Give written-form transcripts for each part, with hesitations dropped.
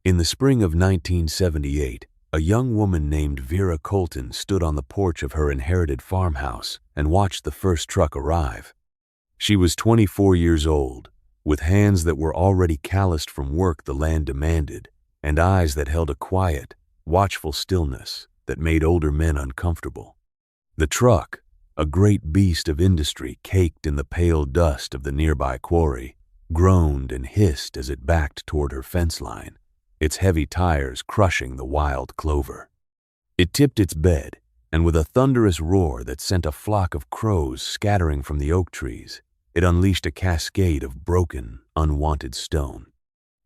In the spring of 1978, a young woman named Vera Colton stood on the porch of her inherited farmhouse and watched the first truck arrive. She was 24 years old, with hands that were already calloused from work the land demanded, and eyes that held a quiet, watchful stillness that made older men uncomfortable. The truck, a great beast of industry caked in the pale dust of the nearby quarry, groaned and hissed as it backed toward her fence line, its heavy tires crushing the wild clover. It tipped its bed, and with a thunderous roar that sent a flock of crows scattering from the oak trees, it unleashed a cascade of broken, unwanted stone.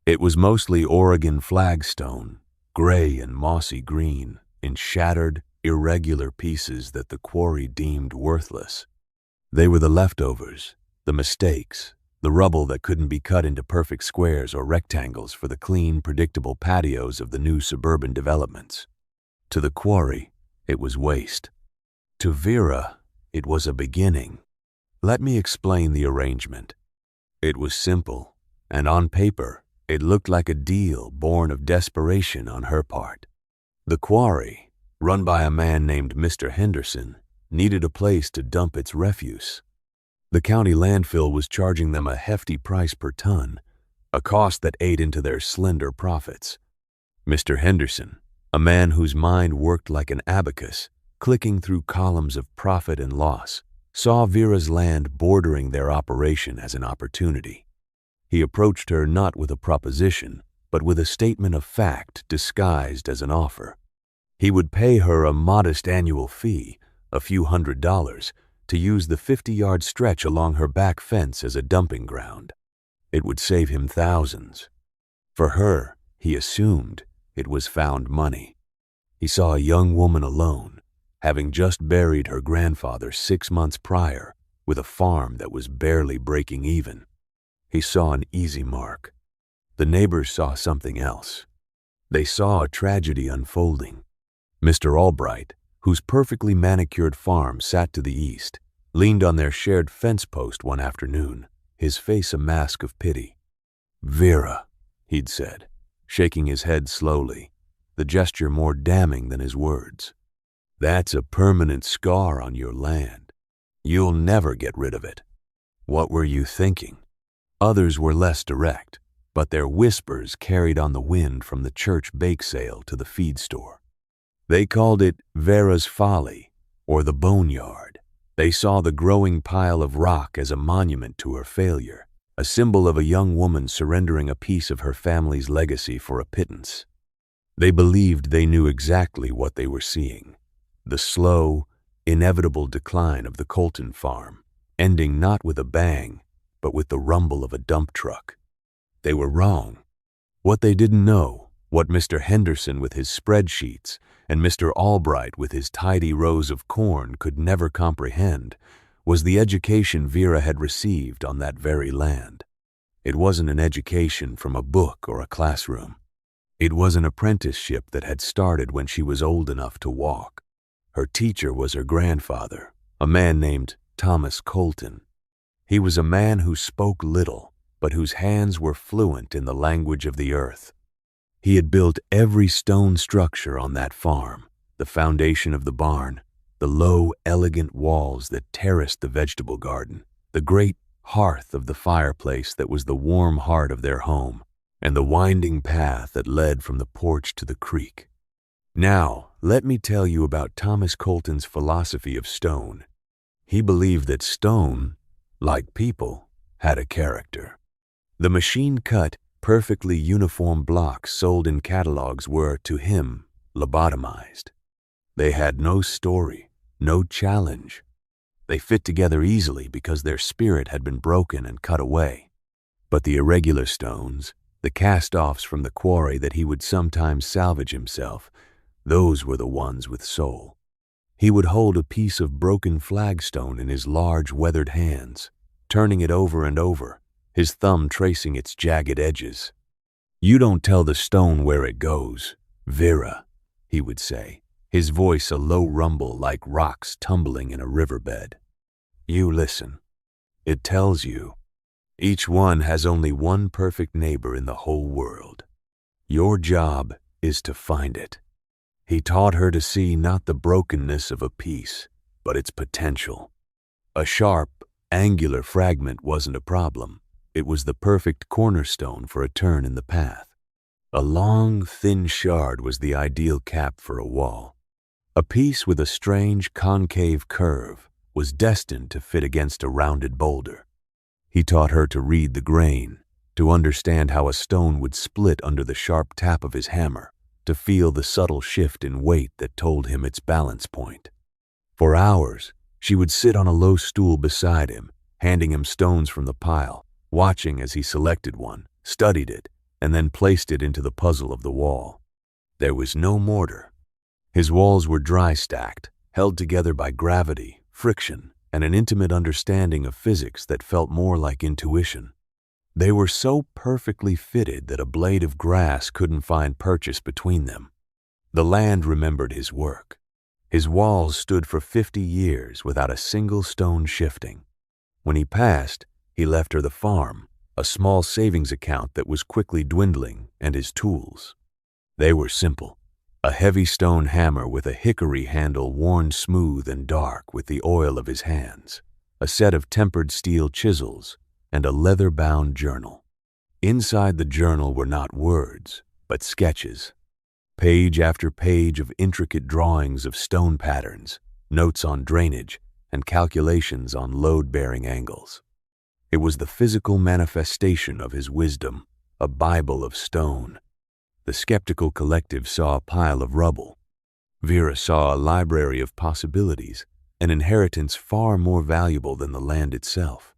It was mostly Oregon flagstone, gray and mossy green, in shattered, irregular pieces that the quarry deemed worthless. They were the leftovers, the mistakes, the rubble that couldn't be cut into perfect squares or rectangles for the clean, predictable patios of the new suburban developments. To the quarry, it was waste. To Vera, it was a beginning. Let me explain the arrangement. It was simple, and on paper, it looked like a deal born of desperation on her part. The quarry, run by a man named Mr. Henderson, needed a place to dump its refuse. The county landfill was charging them a hefty price per ton, a cost that ate into their slender profits. Mr. Henderson, a man whose mind worked like an abacus, clicking through columns of profit and loss, saw Vera's land bordering their operation as an opportunity. He approached her not with a proposition, but with a statement of fact disguised as an offer. He would pay her a modest annual fee, a few $100s, to use the 50-yard stretch along her back fence as a dumping ground. It would save him thousands. For her, he assumed, it was found money. He saw a young woman alone, having just buried her grandfather 6 months prior, with a farm that was barely breaking even. He saw an easy mark. The neighbors saw something else. They saw a tragedy unfolding. Mr. Albright, whose perfectly manicured farm sat to the east, leaned on their shared fence post one afternoon, his face a mask of pity. "Vera," he'd said, shaking his head slowly, the gesture more damning than his words. "That's a permanent scar on your land. You'll never get rid of it. What were you thinking?" Others were less direct, but their whispers carried on the wind from the church bake sale to the feed store. They called it Vera's Folly, or the Boneyard. They saw the growing pile of rock as a monument to her failure, a symbol of a young woman surrendering a piece of her family's legacy for a pittance. They believed they knew exactly what they were seeing, the slow, inevitable decline of the Colton farm, ending not with a bang, but with the rumble of a dump truck. They were wrong. What they didn't know, what Mr. Henderson with his spreadsheets and Mr. Albright with his tidy rows of corn could never comprehend, was the education Vera had received on that very land. It wasn't an education from a book or a classroom. It was an apprenticeship that had started when she was old enough to walk. Her teacher was her grandfather, a man named Thomas Colton. He was a man who spoke little, but whose hands were fluent in the language of the earth. He had built every stone structure on that farm, the foundation of the barn, the low, elegant walls that terraced the vegetable garden, the great hearth of the fireplace that was the warm heart of their home, and the winding path that led from the porch to the creek. Now, let me tell you about Thomas Colton's philosophy of stone. He believed that stone, like people, had a character. The machine-cut, perfectly uniform blocks sold in catalogs were, to him, lobotomized. They had no story, no challenge. They fit together easily because their spirit had been broken and cut away. But the irregular stones, the cast-offs from the quarry that he would sometimes salvage himself, those were the ones with soul. He would hold a piece of broken flagstone in his large, weathered hands, turning it over and over, his thumb tracing its jagged edges. "You don't tell the stone where it goes, Vera," he would say, his voice a low rumble like rocks tumbling in a riverbed. "You listen. It tells you. Each one has only one perfect neighbor in the whole world. Your job is to find it. He taught her to see not the brokenness of a piece, but its potential. A sharp, angular fragment wasn't a problem. It was the perfect cornerstone for a turn in the path. A long, thin shard was the ideal cap for a wall. A piece with a strange concave curve was destined to fit against a rounded boulder. He taught her to read the grain, to understand how a stone would split under the sharp tap of his hammer, to feel the subtle shift in weight that told him its balance point. For hours, she would sit on a low stool beside him, handing him stones from the pile, watching as he selected one, studied it, and then placed it into the puzzle of the wall. There was no mortar. His walls were dry stacked, held together by gravity, friction, and an intimate understanding of physics that felt more like intuition. They were so perfectly fitted that a blade of grass couldn't find purchase between them. The land remembered his work. His walls stood for 50 years without a single stone shifting. When he passed, he left her the farm, a small savings account that was quickly dwindling, and his tools. They were simple: a heavy stone hammer with a hickory handle worn smooth and dark with the oil of his hands, a set of tempered steel chisels, and a leather-bound journal. Inside the journal were not words, but sketches. Page after page of intricate drawings of stone patterns, notes on drainage, and calculations on load-bearing angles. It was the physical manifestation of his wisdom, a Bible of stone. The skeptical collective saw a pile of rubble. Vera saw a library of possibilities, an inheritance far more valuable than the land itself.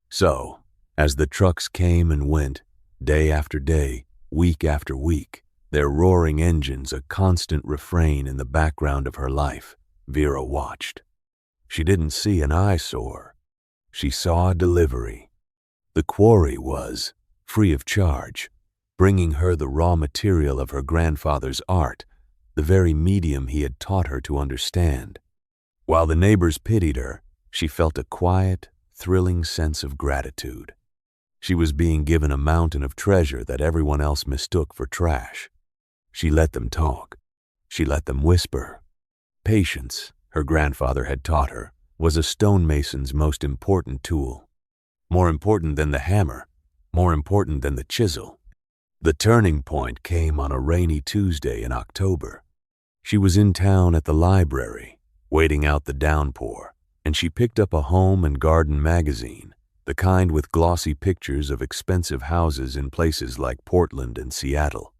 So, as the trucks came and went, day after day, week after week, their roaring engines a constant refrain in the background of her life, Vera watched. She didn't see an eyesore. She saw a delivery. The quarry was, free of charge, bringing her the raw material of her grandfather's art, the very medium he had taught her to understand. While the neighbors pitied her, she felt a quiet, thrilling sense of gratitude. She was being given a mountain of treasure that everyone else mistook for trash. She let them talk. She let them whisper. Patience, her grandfather had taught her, was a stonemason's most important tool. More important than the hammer, more important than the chisel. The turning point came on a rainy Tuesday in October. She was in town at the library, waiting out the downpour, and she picked up a home and garden magazine, the kind with glossy pictures of expensive houses in places like Portland and Seattle.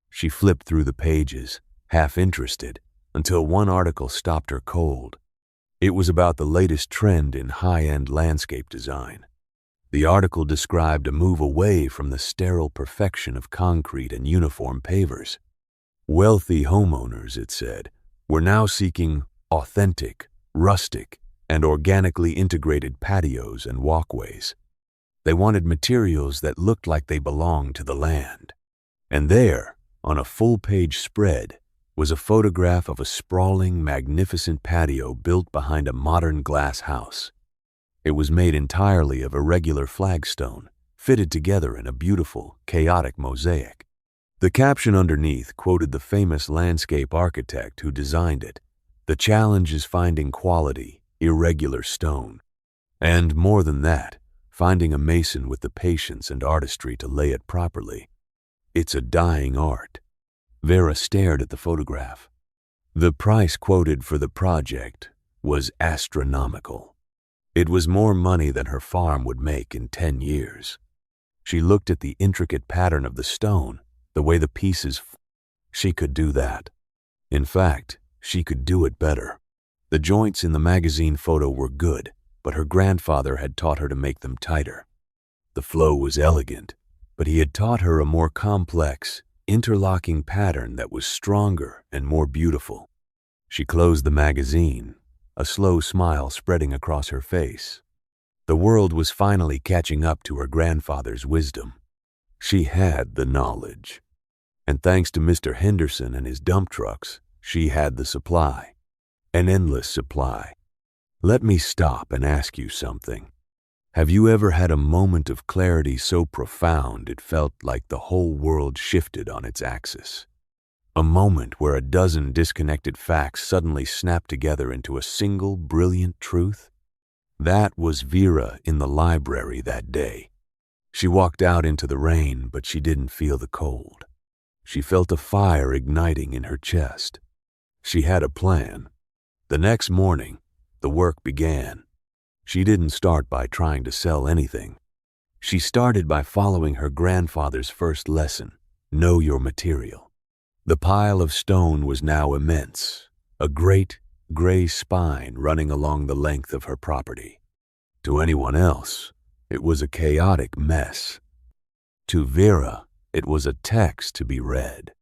She flipped through the pages, half interested, until one article stopped her cold. It was about the latest trend in high-end landscape design. The article described a move away from the sterile perfection of concrete and uniform pavers. Wealthy homeowners, it said, were now seeking authentic, rustic, and organically integrated patios and walkways. They wanted materials that looked like they belonged to the land. And there, on a full-page spread, was a photograph of a sprawling, magnificent patio built behind a modern glass house. It was made entirely of irregular flagstone, fitted together in a beautiful, chaotic mosaic. The caption underneath quoted the famous landscape architect who designed it. The challenge is finding quality, irregular stone. And more than that, finding a mason with the patience and artistry to lay it properly. It's a dying art. Vera stared at the photograph. The price quoted for the project was astronomical. It was more money than her farm would make in 10 years. She looked at the intricate pattern of the stone, the way the pieces. She could do that. In fact, she could do it better. The joints in the magazine photo were good, but her grandfather had taught her to make them tighter. The flow was elegant, but he had taught her a more complex, interlocking pattern that was stronger and more beautiful. She closed the magazine, a slow smile spreading across her face. The world was finally catching up to her grandfather's wisdom. She had the knowledge. And thanks to Mr. Henderson and his dump trucks, she had the supply. An endless supply. Let me stop and ask you something. Have you ever had a moment of clarity so profound it felt like the whole world shifted on its axis? A moment where a dozen disconnected facts suddenly snapped together into a single brilliant truth? That was Vera in the library that day. She walked out into the rain, but she didn't feel the cold. She felt a fire igniting in her chest. She had a plan. The next morning, the work began. She didn't start by trying to sell anything. She started by following her grandfather's first lesson: know your material. The pile of stone was now immense, a great gray spine running along the length of her property. To anyone else, it was a chaotic mess. To Vera, it was a text to be read.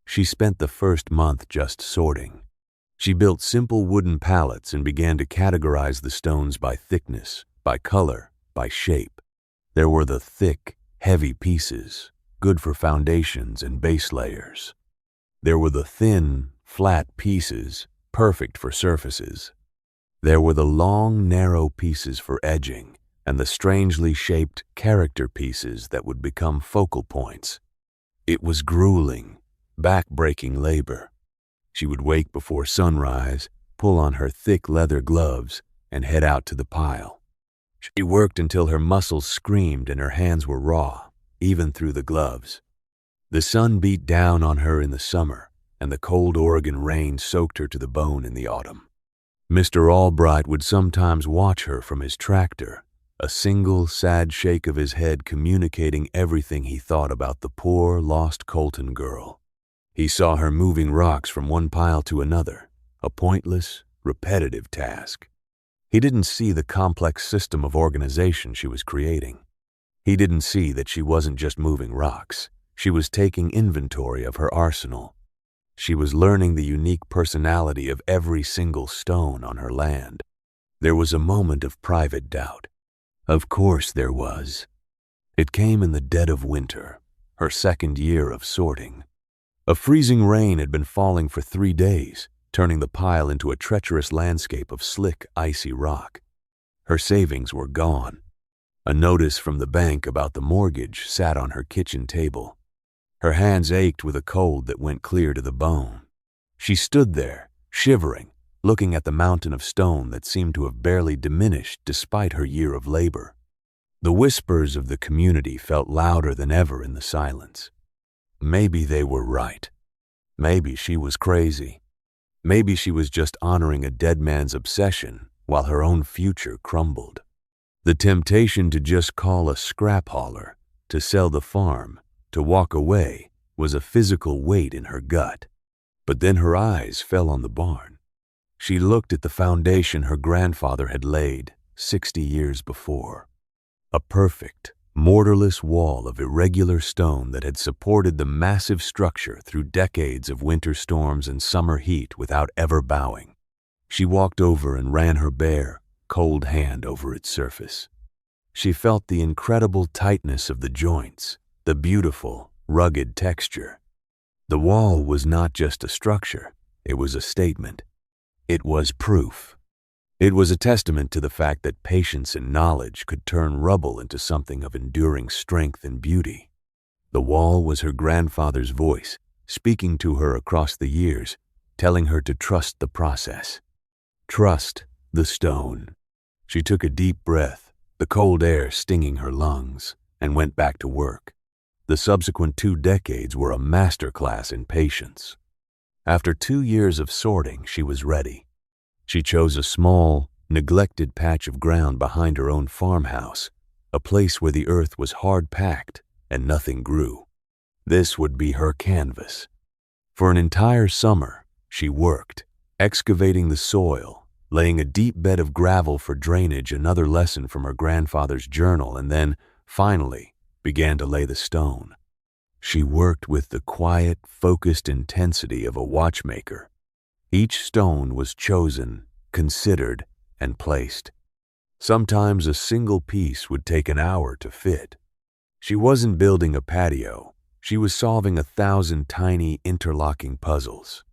She spent the first month just sorting. She built simple wooden pallets and began to categorize the stones by thickness, by color, by shape. There were the thick, heavy pieces, good for foundations and base layers. There were the thin, flat pieces, perfect for surfaces. There were the long, narrow pieces for edging, and the strangely shaped character pieces that would become focal points. It was grueling, back-breaking labor. She would wake before sunrise, pull on her thick leather gloves, and head out to the pile. She worked until her muscles screamed and her hands were raw, even through the gloves. The sun beat down on her in the summer, and the cold Oregon rain soaked her to the bone in the autumn. Mr. Albright would sometimes watch her from his tractor, a single sad shake of his head communicating everything he thought about the poor, lost Colton girl. He saw her moving rocks from one pile to another, a pointless, repetitive task. He didn't see the complex system of organization she was creating. He didn't see that she wasn't just moving rocks. She was taking inventory of her arsenal. She was learning the unique personality of every single stone on her land. There was a moment of private doubt. Of course there was. It came in the dead of winter, her second year of sorting. A freezing rain had been falling for 3 days, turning the pile into a treacherous landscape of slick, icy rock. Her savings were gone. A notice from the bank about the mortgage sat on her kitchen table. Her hands ached with a cold that went clear to the bone. She stood there, shivering, looking at the mountain of stone that seemed to have barely diminished despite her year of labor. The whispers of the community felt louder than ever in the silence. Maybe they were right. Maybe she was crazy. Maybe she was just honoring a dead man's obsession while her own future crumbled. The temptation to just call a scrap hauler, to sell the farm, to walk away, was a physical weight in her gut. But then her eyes fell on the barn. She looked at the foundation her grandfather had laid 60 years before. A perfect, mortarless wall of irregular stone that had supported the massive structure through decades of winter storms and summer heat without ever bowing. She walked over and ran her bare, cold hand over its surface. She felt the incredible tightness of the joints, the beautiful, rugged texture. The wall was not just a structure, it was a statement. It was proof. It was a testament to the fact that patience and knowledge could turn rubble into something of enduring strength and beauty. The wall was her grandfather's voice, speaking to her across the years, telling her to trust the process. Trust the stone. She took a deep breath, the cold air stinging her lungs, and went back to work. The subsequent 2 decades were a masterclass in patience. After 2 years of sorting, she was ready. She chose a small, neglected patch of ground behind her own farmhouse, a place where the earth was hard-packed and nothing grew. This would be her canvas. For an entire summer, she worked, excavating the soil, laying a deep bed of gravel for drainage, another lesson from her grandfather's journal, and then, finally, began to lay the stone. She worked with the quiet, focused intensity of a watchmaker. Each stone was chosen, considered, and placed. Sometimes a single piece would take an hour to fit. She wasn't building a patio. She was solving 1,000 tiny, interlocking puzzles.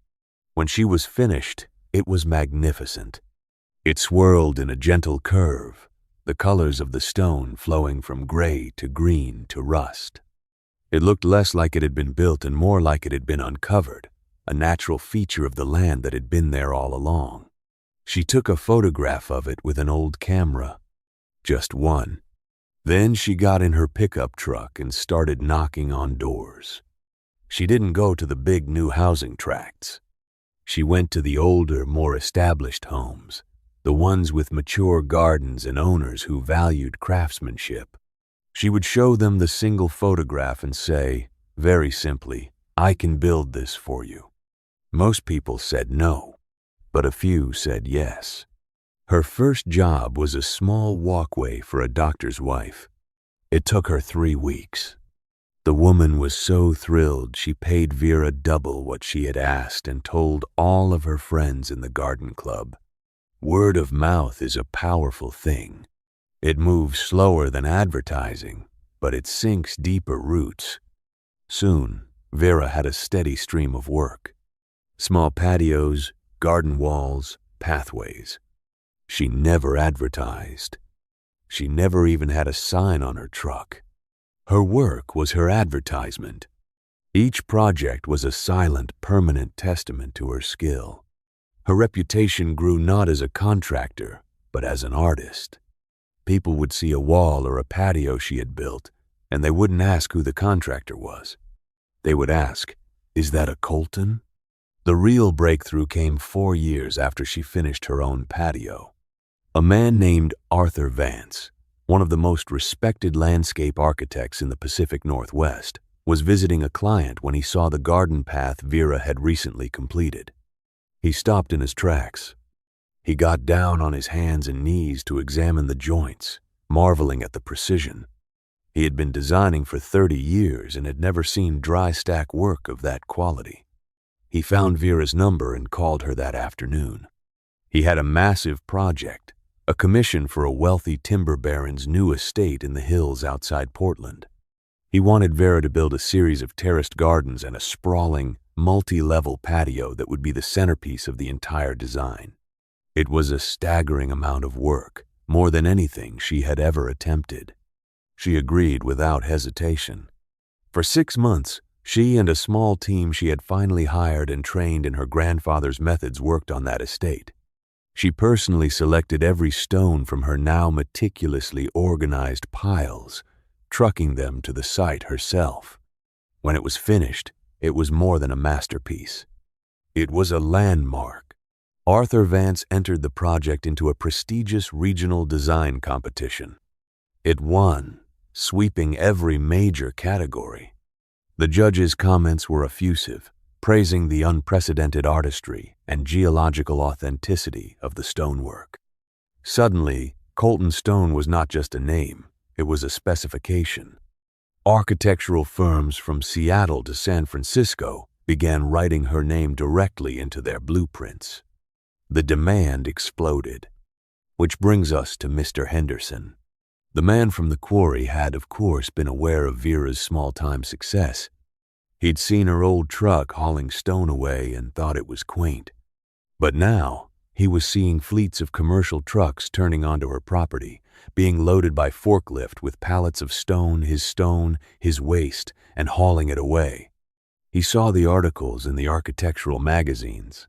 When she was finished, it was magnificent. It swirled in a gentle curve, the colors of the stone flowing from gray to green to rust. It looked less like it had been built and more like it had been uncovered, a natural feature of the land that had been there all along. She took a photograph of it with an old camera. Just one. Then she got in her pickup truck and started knocking on doors. She didn't go to the big new housing tracts. She went to the older, more established homes, the ones with mature gardens and owners who valued craftsmanship. She would show them the single photograph and say, very simply, "I can build this for you." Most people said no, but a few said yes. Her first job was a small walkway for a doctor's wife. It took her 3 weeks. The woman was so thrilled she paid Vera double what she had asked and told all of her friends in the garden club. Word of mouth is a powerful thing. It moves slower than advertising, but it sinks deeper roots. Soon, Vera had a steady stream of work. Small patios, garden walls, pathways. She never advertised. She never even had a sign on her truck. Her work was her advertisement. Each project was a silent, permanent testament to her skill. Her reputation grew not as a contractor, but as an artist. People would see a wall or a patio she had built, and they wouldn't ask who the contractor was. They would ask, "Is that a Colton?" The real breakthrough came 4 years after she finished her own patio. A man named Arthur Vance, one of the most respected landscape architects in the Pacific Northwest, was visiting a client when he saw the garden path Vera had recently completed. He stopped in his tracks. He got down on his hands and knees to examine the joints, marveling at the precision. He had been designing for 30 years and had never seen dry stack work of that quality. He found Vera's number and called her that afternoon. He had a massive project, a commission for a wealthy timber baron's new estate in the hills outside Portland. He wanted Vera to build a series of terraced gardens and a sprawling, multi-level patio that would be the centerpiece of the entire design. It was a staggering amount of work, more than anything she had ever attempted. She agreed without hesitation. For 6 months, she and a small team she had finally hired and trained in her grandfather's methods worked on that estate. She personally selected every stone from her now meticulously organized piles, trucking them to the site herself. When it was finished, it was more than a masterpiece. It was a landmark. Arthur Vance entered the project into a prestigious regional design competition. It won, sweeping every major category. The judges' comments were effusive, praising the unprecedented artistry and geological authenticity of the stonework. Suddenly, Colton Stone was not just a name, it was a specification. Architectural firms from Seattle to San Francisco began writing her name directly into their blueprints. The demand exploded. Which brings us to Mr. Henderson. The man from the Quarry had, of course, been aware of Vera's small-time success. He'd seen her old truck hauling stone away and thought it was quaint. But now, he was seeing fleets of commercial trucks turning onto her property, being loaded by forklift with pallets of stone, his waste, and hauling it away. He saw the articles in the architectural magazines.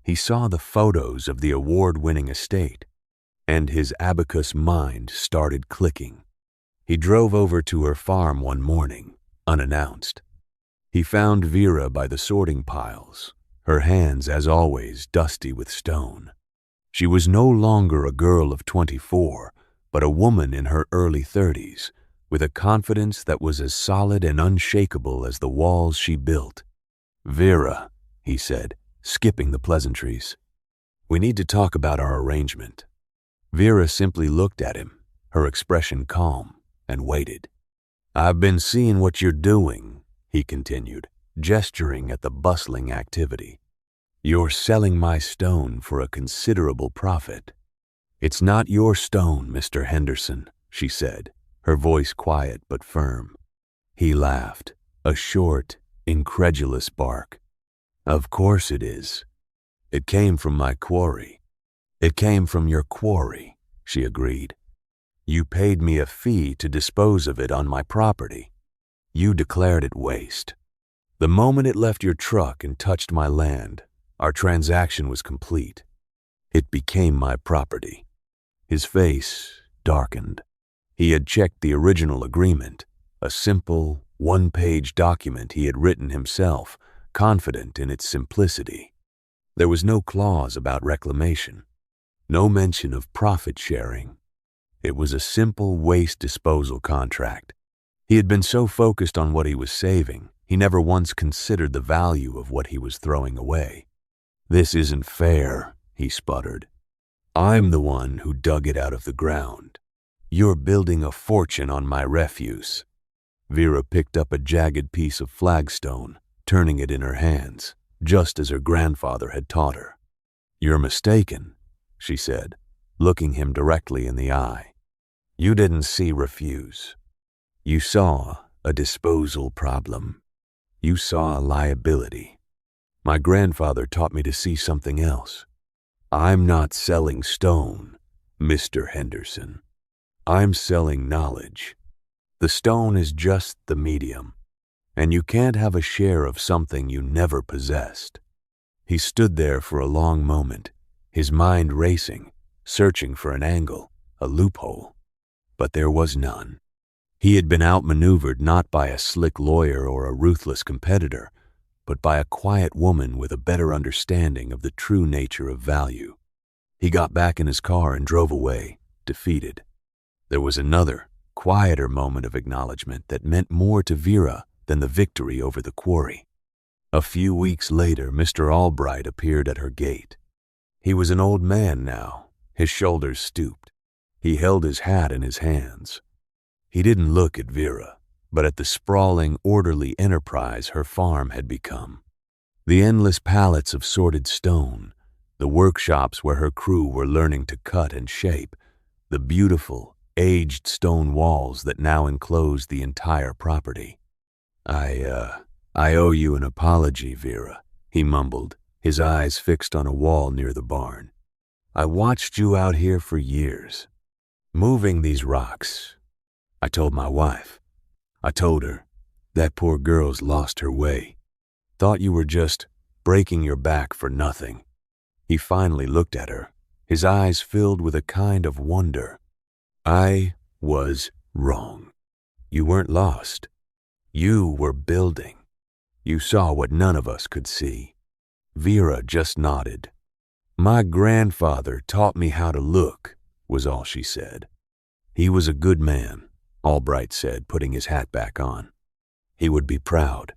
He saw the photos of the award-winning estate, and his abacus mind started clicking. He drove over to her farm one morning, unannounced. He found Vera by the sorting piles, her hands, as always, dusty with stone. She was no longer a girl of 24, but a woman in her early 30s, with a confidence that was as solid and unshakable as the walls she built. "Vera," he said, skipping the pleasantries, "we need to talk about our arrangement." Vera simply looked at him, her expression calm, and waited. "I've been seeing what you're doing," he continued, gesturing at the bustling activity. "You're selling my stone for a considerable profit." "It's not your stone, Mr. Henderson," she said, her voice quiet but firm. He laughed, a short, incredulous bark. "Of course it is. It came from my quarry." "It came from your quarry," she agreed. You paid me a fee to dispose of it on my property. You declared it waste. The moment it left your truck and touched my land, our transaction was complete. It became my property." His face darkened. He had checked the original agreement, a simple, one-page document he had written himself, confident in its simplicity. There was no clause about reclamation, no mention of profit sharing. It was a simple waste disposal contract. He had been so focused on what he was saving, he never once considered the value of what he was throwing away. "This isn't fair," he sputtered. "I'm the one who dug it out of the ground. You're building a fortune on my refuse." Vera picked up a jagged piece of flagstone, turning it in her hands, just as her grandfather had taught her. "You're mistaken," she said, looking him directly in the eye. "You didn't see refuse. You saw a disposal problem. You saw a liability. My grandfather taught me to see something else. I'm not selling stone, Mr. Henderson. I'm selling knowledge. The stone is just the medium, and you can't have a share of something you never possessed." He stood there for a long moment, his mind racing, searching for an angle, a loophole. But there was none. He had been outmaneuvered not by a slick lawyer or a ruthless competitor, but by a quiet woman with a better understanding of the true nature of value. He got back in his car and drove away, defeated. There was another, quieter moment of acknowledgement that meant more to Vera than the victory over the quarry. A few weeks later, Mr. Albright appeared at her gate. He was an old man now, his shoulders stooped. He held his hat in his hands. He didn't look at Vera, but at the sprawling, orderly enterprise her farm had become. The endless pallets of sorted stone, the workshops where her crew were learning to cut and shape, the beautiful, aged stone walls that now enclosed the entire property. I owe you an apology, Vera," he mumbled, his eyes fixed on a wall near the barn. "I watched you out here for years, moving these rocks. I told my wife. I told her that poor girl's lost her way. Thought you were just breaking your back for nothing." He finally looked at her, his eyes filled with a kind of wonder. "I was wrong. You weren't lost. You were building. You saw what none of us could see." Vera just nodded. "My grandfather taught me how to look," was all she said. "He was a good man," Albright said, putting his hat back on. "He would be proud."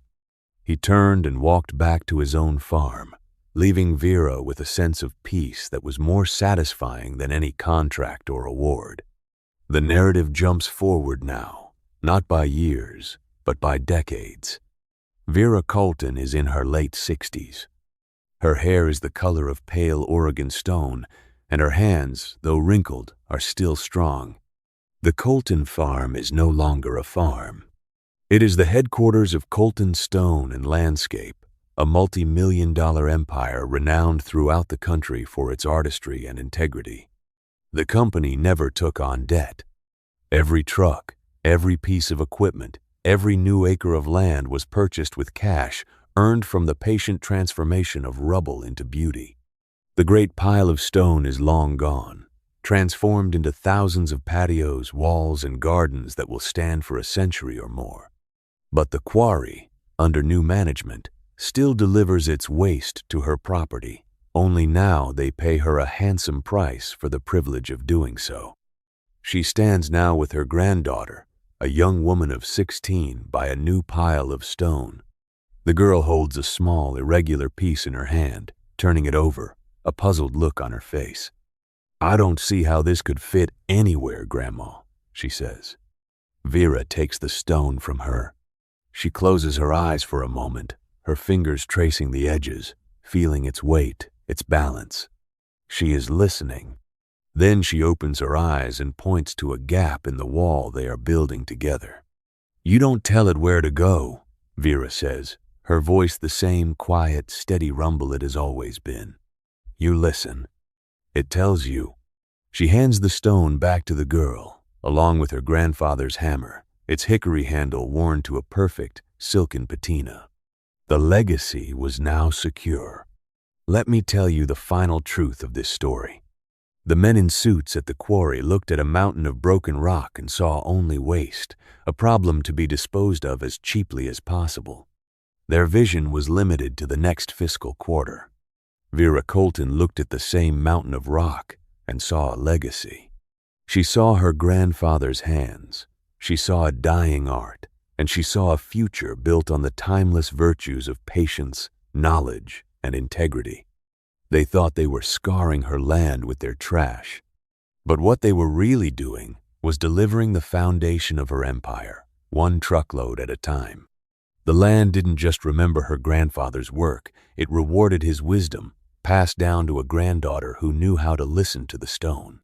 He turned and walked back to his own farm, leaving Vera with a sense of peace that was more satisfying than any contract or award. The narrative jumps forward now, not by years, but by decades. Vera Colton is in her late 60s. Her hair is the color of pale Oregon stone, and her hands, though wrinkled, are still strong. The Colton farm is no longer a farm. It is the headquarters of Colton Stone and Landscape, a multi-million-dollar empire renowned throughout the country for its artistry and integrity. The company never took on debt. Every truck, every piece of equipment, every new acre of land was purchased with cash earned from the patient transformation of rubble into beauty. The great pile of stone is long gone, transformed into thousands of patios, walls, and gardens that will stand for a century or more. But the Quarry, under new management, still delivers its waste to her property, only now they pay her a handsome price for the privilege of doing so. She stands now with her granddaughter, a young woman of 16, by a new pile of stone. The girl holds a small, irregular piece in her hand, turning it over, a puzzled look on her face. "I don't see how this could fit anywhere, Grandma," she says. Vera takes the stone from her. She closes her eyes for a moment, her fingers tracing the edges, feeling its weight, its balance. She is listening. Then she opens her eyes and points to a gap in the wall they are building together. "You don't tell it where to go," Vera says, her voice the same quiet, steady rumble it has always been. "You listen. It tells you." She hands the stone back to the girl, along with her grandfather's hammer, its hickory handle worn to a perfect silken patina. The legacy was now secure. Let me tell you the final truth of this story. The men in suits at the quarry looked at a mountain of broken rock and saw only waste, a problem to be disposed of as cheaply as possible. Their vision was limited to the next fiscal quarter. Vera Colton looked at the same mountain of rock and saw a legacy. She saw her grandfather's hands, she saw a dying art, and she saw a future built on the timeless virtues of patience, knowledge, and integrity. They thought they were scarring her land with their trash. But what they were really doing was delivering the foundation of her empire, one truckload at a time. The land didn't just remember her grandfather's work, it rewarded his wisdom, passed down to a granddaughter who knew how to listen to the stone.